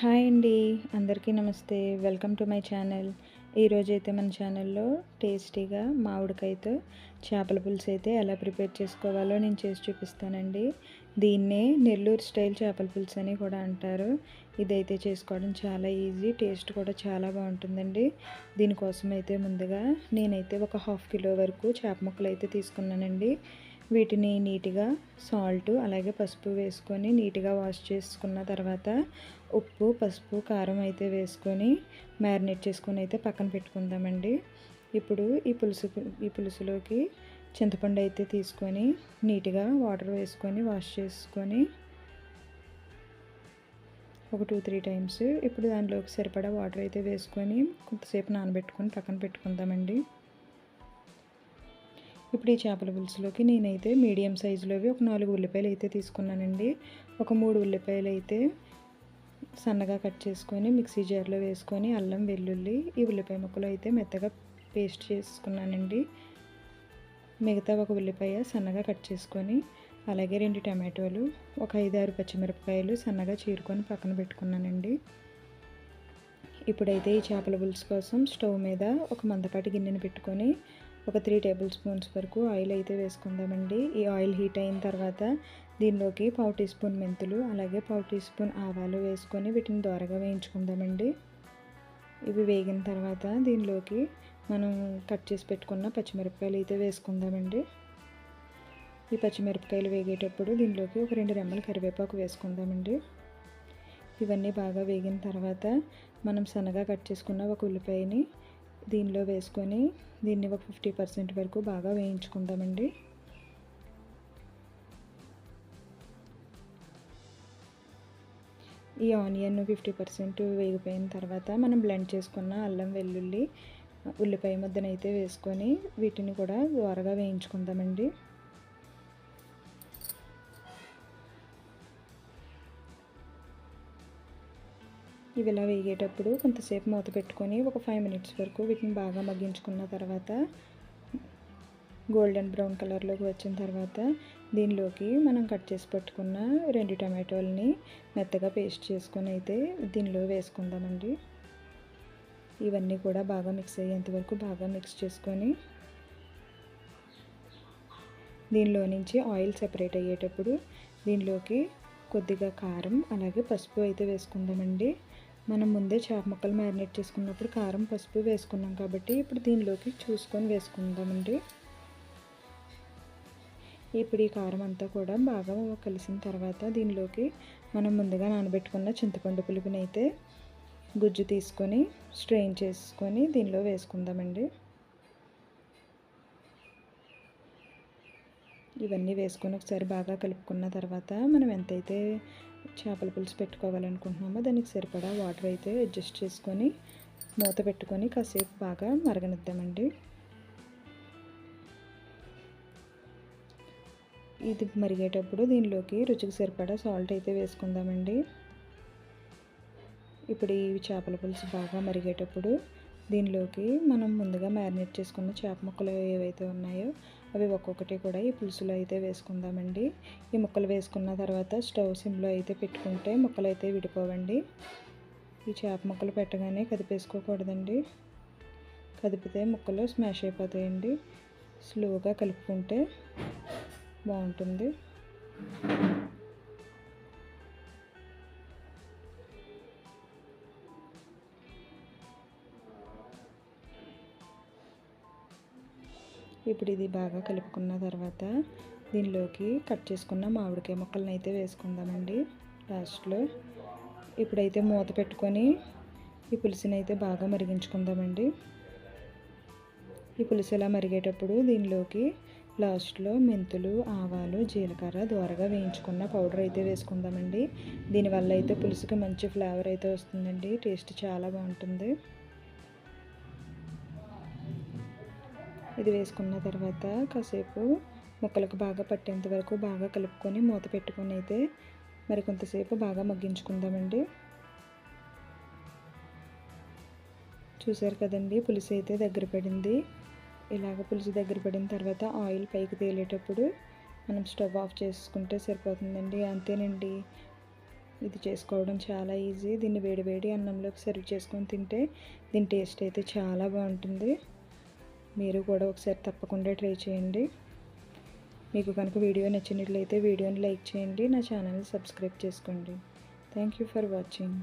Hi అండి. అందరికీ నమస్తే. Welcome to my channel. ఈరోజైతే మన ఛానల్లో టేస్టీగా మామిడికాయతో చేపల పులుసు అయితే ఎలా ప్రిపేర్ చేసుకోవాలో నేను చేసి చూపిస్తానండి. దీన్నే నెల్లూరు స్టైల్ చేపల పులుసు అని కూడా అంటారు. ఇదైతే చేసుకోవడం చాలా ఈజీ, టేస్ట్ కూడా చాలా బాగుంటుందండి. దీనికోసం అయితే ముందుగా నేనైతే ఒక 1/2 కిలో వరకు చేప ముక్కలు అయితే తీసుకున్నానండి. వీటిని నీట్గా సాల్ట్ అలాగే పసుపు వేసుకొని నీట్గా వాష్ చేసుకున్న తర్వాత ఉప్పు, పసుపు, కారం అయితే వేసుకొని మ్యారినేట్ చేసుకొని అయితే పక్కన పెట్టుకుందామండి. ఇప్పుడు ఈ పులుసులోకి చింతపండు అయితే తీసుకొని నీట్గా వాటర్ వేసుకొని వాష్ చేసుకొని ఒక 2-3 టైమ్స్ ఇప్పుడు దానిలోకి సరిపడా వాటర్ అయితే వేసుకొని కొంతసేపు నానబెట్టుకొని పక్కన పెట్టుకుందామండి. ఇప్పుడు ఈ చేపల పులుసులోకి నేనైతే మీడియం సైజులోవి ఒక 4 ఉల్లిపాయలు అయితే తీసుకున్నానండి. ఒక 3 ఉల్లిపాయలు అయితే సన్నగా కట్ చేసుకొని మిక్సీ జార్లో వేసుకొని అల్లం, వెల్లుల్లి, ఈ ఉల్లిపాయ ముక్కలు అయితే మెత్తగా పేస్ట్ చేసుకున్నానండి. మిగతా ఒక ఉల్లిపాయ సన్నగా కట్ చేసుకొని అలాగే 2 టమాటోలు, ఒక 5-6 పచ్చిమిరపకాయలు సన్నగా చీరుకొని పక్కన పెట్టుకున్నానండి. ఇప్పుడైతే ఈ చేపల పులుసు కోసం స్టవ్ మీద ఒక మందపాటి గిన్నెని పెట్టుకొని ఒక 3 టేబుల్ స్పూన్స్ వరకు ఆయిల్ అయితే వేసుకుందామండి. ఈ ఆయిల్ హీట్ అయిన తర్వాత దీనిలోకి 1/4 టీ స్పూన్ మెంతులు అలాగే 1/4 టీ స్పూన్ ఆవాలు వేసుకొని వీటిని దోరగా వేయించుకుందామండి. ఇవి వేగిన తర్వాత దీనిలోకి మనం కట్ చేసి పెట్టుకున్న పచ్చిమిరపకాయలు అయితే వేసుకుందామండి. ఈ పచ్చిమిరపకాయలు వేగేటప్పుడు దీనిలోకి ఒక 2 రెమ్మల కరివేపాకు వేసుకుందామండి. ఇవన్నీ బాగా వేగిన తర్వాత మనం సన్నగా కట్ చేసుకున్న ఒక ఉల్లిపాయని దీనిలో వేసుకొని దీన్ని ఒక 50% వరకు బాగా వేయించుకుందామండి. ఈ ఆనియన్ 50% వేగిపోయిన తర్వాత మనం బ్లెండ్ చేసుకున్న అల్లం, వెల్లుల్లి, ఉల్లిపాయ ముద్దనైతే వేసుకొని వీటిని కూడా దోరగా వేయించుకుందామండి. ఇవి ఇలా వేగేటప్పుడు కొంతసేపు మూత పెట్టుకొని ఒక 5 మినిట్స్ వరకు వీటిని బాగా మగ్గించుకున్న తర్వాత గోల్డెన్ బ్రౌన్ కలర్లోకి వచ్చిన తర్వాత దీనిలోకి మనం కట్ చేసి పెట్టుకున్న 2 టమాటోలని మెత్తగా పేస్ట్ చేసుకొని అయితే దీనిలో వేసుకుందామండి. ఇవన్నీ కూడా బాగా మిక్స్ అయ్యేంత వరకు బాగా మిక్స్ చేసుకొని దీనిలో నుంచి ఆయిల్ సెపరేట్ అయ్యేటప్పుడు దీనిలోకి కొద్దిగా కారం అలాగే పసుపు అయితే వేసుకుందామండి. మనం ముందే చేప ముక్కలు మ్యారినేట్ చేసుకున్నప్పుడు కారం, పసుపు వేసుకున్నాం కాబట్టి ఇప్పుడు దీనిలోకి చూసుకొని వేసుకుందామండి. ఇప్పుడు ఈ కారం అంతా కూడా బాగా కలిసిన తర్వాత దీనిలోకి మనం ముందుగా నానబెట్టుకున్న చింతపండు పులుపుని అయితే గుజ్జు తీసుకొని స్ట్రెయిన్ చేసుకొని దీనిలో వేసుకుందామండి. ఇవన్నీ వేసుకొని ఒకసారి బాగా కలుపుకున్న తర్వాత మనం ఎంతైతే చేపల పులుసు పెట్టుకోవాలనుకుంటున్నామో దానికి సరిపడా వాటర్ అయితే అడ్జస్ట్ చేసుకొని మూత పెట్టుకొని కాసేపు బాగా మరగనిద్దామండి. ఇది మరిగేటప్పుడు దీనిలోకి రుచికి సరిపడా సాల్ట్ అయితే వేసుకుందామండి. ఇప్పుడు ఈ చేపల పులుసు బాగా మరిగేటప్పుడు దీనిలోకి మనం ముందుగా మ్యారినేట్ చేసుకున్న చేప ముక్కలు ఏవైతే ఉన్నాయో అవి ఒక్కొక్కటి కూడా ఈ పులుసులో అయితే వేసుకుందామండి. ఈ ముక్కలు వేసుకున్న తర్వాత స్టవ్ సిమ్లో అయితే పెట్టుకుంటే ముక్కలు అయితే విడిపోవండి. ఈ చేప ముక్కలు పెట్టగానే కదిపేసుకోకూడదండి. కదిపితే ముక్కలు స్మాష్ అయిపోతాయండి. స్లోగా కలుపుకుంటే బాగుంటుంది. ఇప్పుడు ఇది బాగా కలుపుకున్న తర్వాత దీనిలోకి కట్ చేసుకున్న మామిడికాయ ముక్కలను అయితే వేసుకుందామండి లాస్ట్లో. ఇప్పుడైతే మూత పెట్టుకొని ఈ పులుసుని అయితే బాగా మరిగించుకుందామండి. ఈ పులుసు ఇలా మరిగేటప్పుడు దీనిలోకి లాస్ట్లో మెంతులు, ఆవాలు, జీలకర్ర దోరగా వేయించుకున్న పౌడర్ అయితే వేసుకుందామండి. దీనివల్ల అయితే పులుసుకి మంచి ఫ్లేవర్ అయితే వస్తుందండి. టేస్ట్ చాలా బాగుంటుంది. ఇది వేసుకున్న తర్వాత కాసేపు ముక్కలకు బాగా పట్టేంత వరకు బాగా కలుపుకొని మూత పెట్టుకొని అయితే మరి కొంతసేపు బాగా మగ్గించుకుందామండి. చూసారు కదండి, పులుసు అయితే దగ్గర పడింది. ఇలాగ పులుసు దగ్గర పడిన తర్వాత ఆయిల్ పైకి తేలేటప్పుడు మనం స్టవ్ ఆఫ్ చేసుకుంటే సరిపోతుందండి. అంతేనండి, ఇది చేసుకోవడం చాలా ఈజీ. దీన్ని వేడి వేడి అన్నంలోకి సర్వ్ చేసుకొని తింటే దీని టేస్ట్ అయితే చాలా బాగుంటుంది. మీరు కూడా ఒకసారి తప్పకుండా ట్రై చేయండి. మీకు కనుక వీడియో నచ్చినట్లయితే వీడియోని లైక్ చేయండి, నా ఛానల్ని సబ్స్క్రైబ్ చేసుకోండి. Thank you for watching.